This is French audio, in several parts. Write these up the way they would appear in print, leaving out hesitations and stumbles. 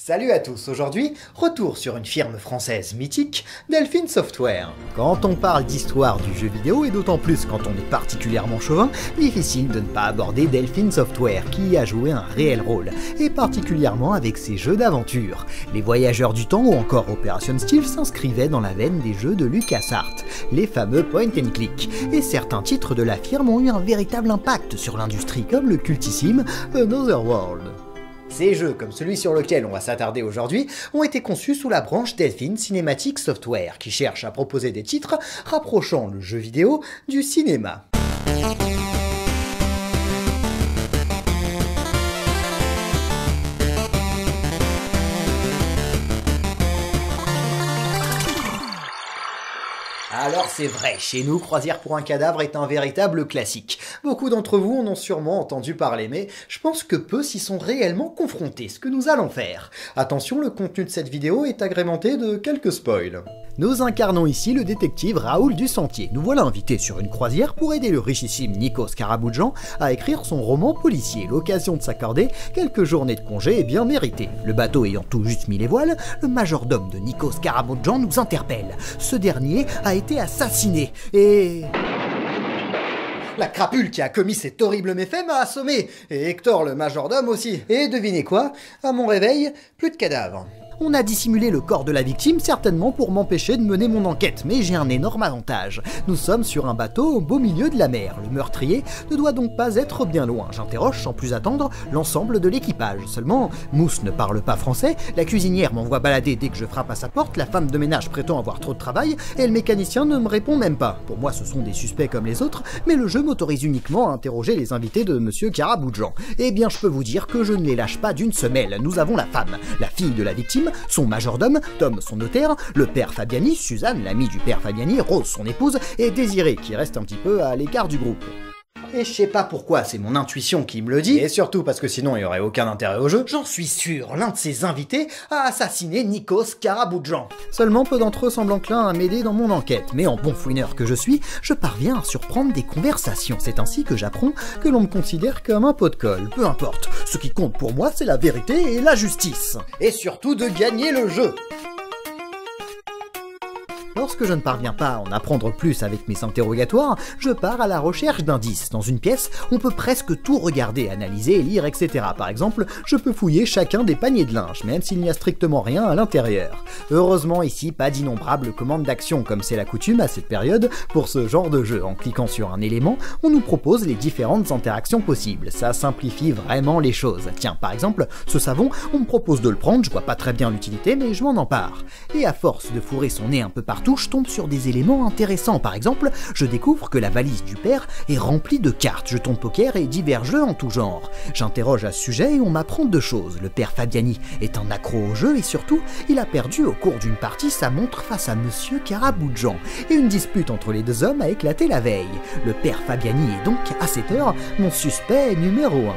Salut à tous, aujourd'hui, retour sur une firme française mythique, Delphine Software. Quand on parle d'histoire du jeu vidéo, et d'autant plus quand on est particulièrement chauvin, difficile de ne pas aborder Delphine Software, qui y a joué un réel rôle, et particulièrement avec ses jeux d'aventure. Les Voyageurs du Temps ou encore Operation Steel s'inscrivaient dans la veine des jeux de LucasArts, les fameux point and click, et certains titres de la firme ont eu un véritable impact sur l'industrie comme le cultissime Another World. Ces jeux, comme celui sur lequel on va s'attarder aujourd'hui, ont été conçus sous la branche Delphine Cinematic Software, qui cherche à proposer des titres rapprochant le jeu vidéo du cinéma. Alors c'est vrai, chez nous, Croisière pour un cadavre est un véritable classique. Beaucoup d'entre vous en ont sûrement entendu parler, mais je pense que peu s'y sont réellement confrontés, ce que nous allons faire. Attention, le contenu de cette vidéo est agrémenté de quelques spoils. Nous incarnons ici le détective Raoul Dusentier. Nous voilà invités sur une croisière pour aider le richissime Nikos Karaboudjan à écrire son roman policier, l'occasion de s'accorder quelques journées de congé bien méritées. Le bateau ayant tout juste mis les voiles, le majordome de Nikos Karaboudjan nous interpelle. Ce dernier a été assassiné et... La crapule qui a commis cet horrible méfait m'a assommé, et Hector le majordome aussi. Et devinez quoi? À mon réveil, plus de cadavres. On a dissimulé le corps de la victime, certainement pour m'empêcher de mener mon enquête, mais j'ai un énorme avantage. Nous sommes sur un bateau au beau milieu de la mer. Le meurtrier ne doit donc pas être bien loin. J'interroge sans plus attendre l'ensemble de l'équipage. Seulement, Mousse ne parle pas français, la cuisinière m'envoie balader dès que je frappe à sa porte, la femme de ménage prétend avoir trop de travail, et le mécanicien ne me répond même pas. Pour moi, ce sont des suspects comme les autres, mais le jeu m'autorise uniquement à interroger les invités de Monsieur Karaboudjan. Eh bien, je peux vous dire que je ne les lâche pas d'une semelle. Nous avons la femme, la fille de la victime, son majordome, Tom son notaire, le père Fabiani, Suzanne, l'amie du père Fabiani, Rose son épouse, et Désiré qui reste un petit peu à l'écart du groupe. Et je sais pas pourquoi, c'est mon intuition qui me le dit, et surtout parce que sinon il y aurait aucun intérêt au jeu, j'en suis sûr, l'un de ses invités a assassiné Nikos Karaboudjan. Seulement peu d'entre eux semblent enclins à m'aider dans mon enquête, mais en bon fouineur que je suis, je parviens à surprendre des conversations. C'est ainsi que j'apprends que l'on me considère comme un pot de colle. Peu importe, ce qui compte pour moi c'est la vérité et la justice. Et surtout de gagner le jeu. Lorsque je ne parviens pas à en apprendre plus avec mes interrogatoires, je pars à la recherche d'indices. Dans une pièce, on peut presque tout regarder, analyser, lire, etc. Par exemple, je peux fouiller chacun des paniers de linge, même s'il n'y a strictement rien à l'intérieur. Heureusement ici, pas d'innombrables commandes d'action, comme c'est la coutume à cette période pour ce genre de jeu. En cliquant sur un élément, on nous propose les différentes interactions possibles. Ça simplifie vraiment les choses. Tiens, par exemple, ce savon, on me propose de le prendre, je vois pas très bien l'utilité, mais je m'en empare. Et à force de fourrer son nez un peu partout, je tombe sur des éléments intéressants. Par exemple, je découvre que la valise du père est remplie de cartes, jetons de poker et divers jeux en tout genre. J'interroge à ce sujet et on m'apprend deux choses. Le père Fabiani est un accro au jeu et surtout, il a perdu au cours d'une partie sa montre face à Monsieur Karaboudjan. Et une dispute entre les deux hommes a éclaté la veille. Le père Fabiani est donc, à cette heure, mon suspect numéro 1.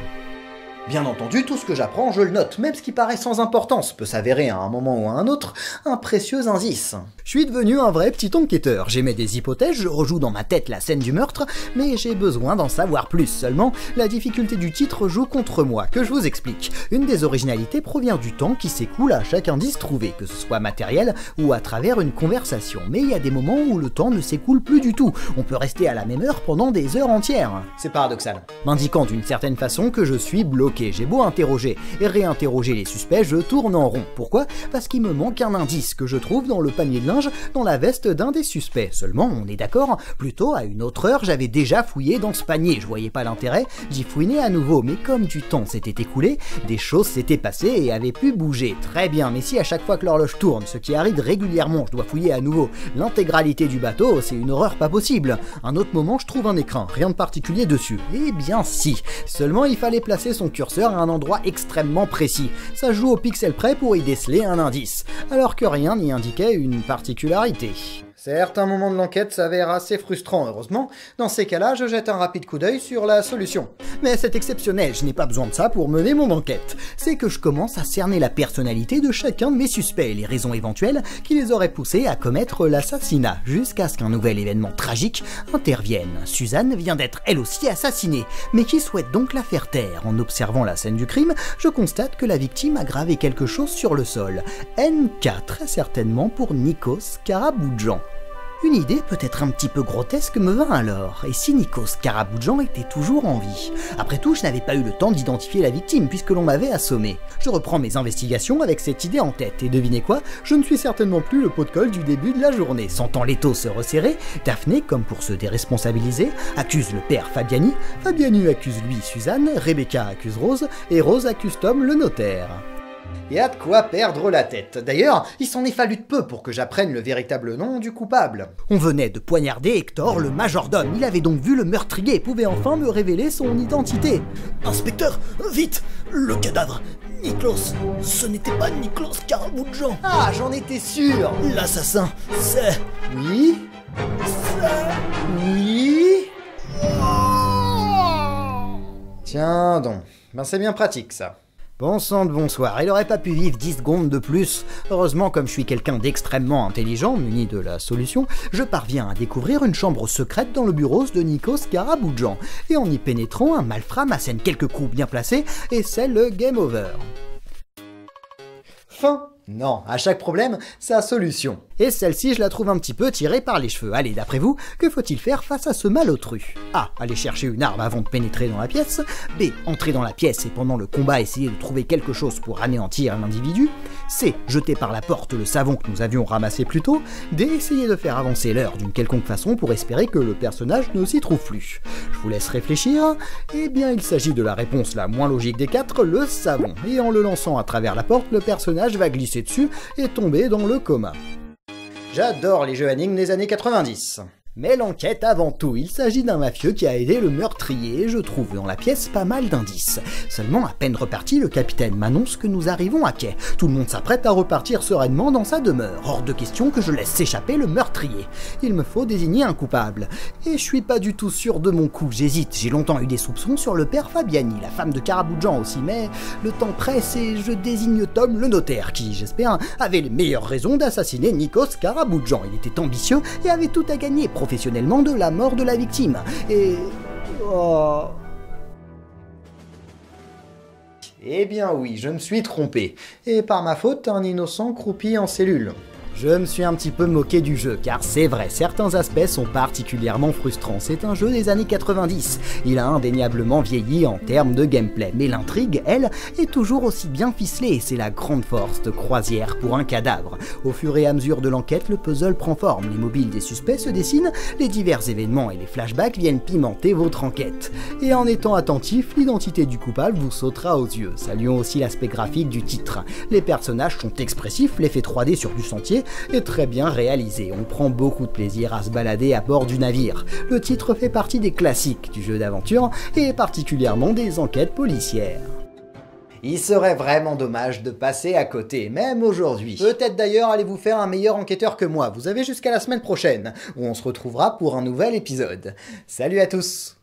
Bien entendu, tout ce que j'apprends, je le note, même ce qui paraît sans importance peut s'avérer à un moment ou à un autre un précieux indice. Je suis devenu un vrai petit enquêteur, j'émets des hypothèses, je rejoue dans ma tête la scène du meurtre, mais j'ai besoin d'en savoir plus. Seulement, la difficulté du titre joue contre moi, que je vous explique. Une des originalités provient du temps qui s'écoule à chaque indice trouvé, que ce soit matériel ou à travers une conversation. Mais il y a des moments où le temps ne s'écoule plus du tout, on peut rester à la même heure pendant des heures entières. C'est paradoxal. M'indiquant d'une certaine façon que je suis bloqué. J'ai beau interroger et réinterroger les suspects, je tourne en rond. Pourquoi? Parce qu'il me manque un indice que je trouve dans le panier de linge dans la veste d'un des suspects. Seulement, on est d'accord, plutôt à une autre heure, j'avais déjà fouillé dans ce panier. Je voyais pas l'intérêt d'y fouiner à nouveau, mais comme du temps s'était écoulé, des choses s'étaient passées et avaient pu bouger. Très bien, mais si à chaque fois que l'horloge tourne, ce qui arrive régulièrement, je dois fouiller à nouveau l'intégralité du bateau, c'est une horreur pas possible. Un autre moment, je trouve un écrin, rien de particulier dessus. Eh bien si, seulement il fallait placer son curseur à un endroit extrêmement précis. Ça joue au pixel près pour y déceler un indice, alors que rien n'y indiquait une particularité. Certains moments de l'enquête s'avèrent assez frustrants, heureusement. Dans ces cas-là, je jette un rapide coup d'œil sur la solution. Mais c'est exceptionnel, je n'ai pas besoin de ça pour mener mon enquête. C'est que je commence à cerner la personnalité de chacun de mes suspects et les raisons éventuelles qui les auraient poussés à commettre l'assassinat, jusqu'à ce qu'un nouvel événement tragique intervienne. Suzanne vient d'être elle aussi assassinée, mais qui souhaite donc la faire taire. En observant la scène du crime, je constate que la victime a gravé quelque chose sur le sol. NK, très certainement pour Nikos Karaboudjan. Une idée peut-être un petit peu grotesque me vint alors, et si Nikos Karaboudjan était toujours en vie? Après tout, je n'avais pas eu le temps d'identifier la victime puisque l'on m'avait assommé. Je reprends mes investigations avec cette idée en tête, et devinez quoi? Je ne suis certainement plus le pot de colle du début de la journée. Sentant l'étau se resserrer, Daphné, comme pour se déresponsabiliser, accuse le père Fabiani, Fabiani accuse lui Suzanne, Rebecca accuse Rose, et Rose accuse Tom le notaire. Et a de quoi perdre la tête. D'ailleurs, il s'en est fallu de peu pour que j'apprenne le véritable nom du coupable. On venait de poignarder Hector, le majordome. Il avait donc vu le meurtrier et pouvait enfin me révéler son identité. Inspecteur, vite, le cadavre. Nikos, ce n'était pas Nikos Karaboudjan. Ah, j'en étais sûr. L'assassin, c'est... Oui. Oui. Tiens donc, ben c'est bien pratique ça. Bon sang de bonsoir, il aurait pas pu vivre 10 secondes de plus. Heureusement, comme je suis quelqu'un d'extrêmement intelligent, muni de la solution, je parviens à découvrir une chambre secrète dans le bureau de Nikos Karaboudjan. Et en y pénétrant, un malfrat m'assène quelques coups bien placés, et c'est le game over. Fin. Non, à chaque problème, sa solution. Et celle-ci, je la trouve un petit peu tirée par les cheveux. Allez, d'après vous, que faut-il faire face à ce malotru? A. Aller chercher une arme avant de pénétrer dans la pièce. B. Entrer dans la pièce et pendant le combat essayer de trouver quelque chose pour anéantir l'individu. C. Jeter par la porte le savon que nous avions ramassé plus tôt. D. Essayer de faire avancer l'heure d'une quelconque façon pour espérer que le personnage ne s'y trouve plus. Je vous laisse réfléchir. Eh bien, il s'agit de la réponse la moins logique des quatre, le savon. Et en le lançant à travers la porte, le personnage va glisser dessus et tomber dans le coma. J'adore les jeux énigmes des années 90. Mais l'enquête avant tout, il s'agit d'un mafieux qui a aidé le meurtrier et je trouve dans la pièce pas mal d'indices. Seulement à peine reparti, le capitaine m'annonce que nous arrivons à quai. Tout le monde s'apprête à repartir sereinement dans sa demeure. Hors de question que je laisse s'échapper le meurtrier. Il me faut désigner un coupable. Et je suis pas du tout sûr de mon coup, j'hésite. J'ai longtemps eu des soupçons sur le père Fabiani, la femme de Karaboudjan aussi, mais le temps presse et je désigne Tom le notaire qui, j'espère, avait les meilleures raisons d'assassiner Nikos Karaboudjan. Il était ambitieux et avait tout à gagner professionnellement de la mort de la victime. Et... oh... Eh bien oui, je me suis trompé. Et par ma faute, un innocent croupit en cellule. Je me suis un petit peu moqué du jeu, car c'est vrai, certains aspects sont particulièrement frustrants. C'est un jeu des années 90. Il a indéniablement vieilli en termes de gameplay, mais l'intrigue, elle, est toujours aussi bien ficelée, et c'est la grande force de Croisière pour un cadavre. Au fur et à mesure de l'enquête, le puzzle prend forme, les mobiles des suspects se dessinent, les divers événements et les flashbacks viennent pimenter votre enquête. Et en étant attentif, l'identité du coupable vous sautera aux yeux. Saluons aussi l'aspect graphique du titre. Les personnages sont expressifs, l'effet 3D sur du sentier est très bien réalisé. On prend beaucoup de plaisir à se balader à bord du navire. Le titre fait partie des classiques du jeu d'aventure et particulièrement des enquêtes policières. Il serait vraiment dommage de passer à côté, même aujourd'hui. Peut-être d'ailleurs allez-vous faire un meilleur enquêteur que moi. Vous avez jusqu'à la semaine prochaine, où on se retrouvera pour un nouvel épisode. Salut à tous!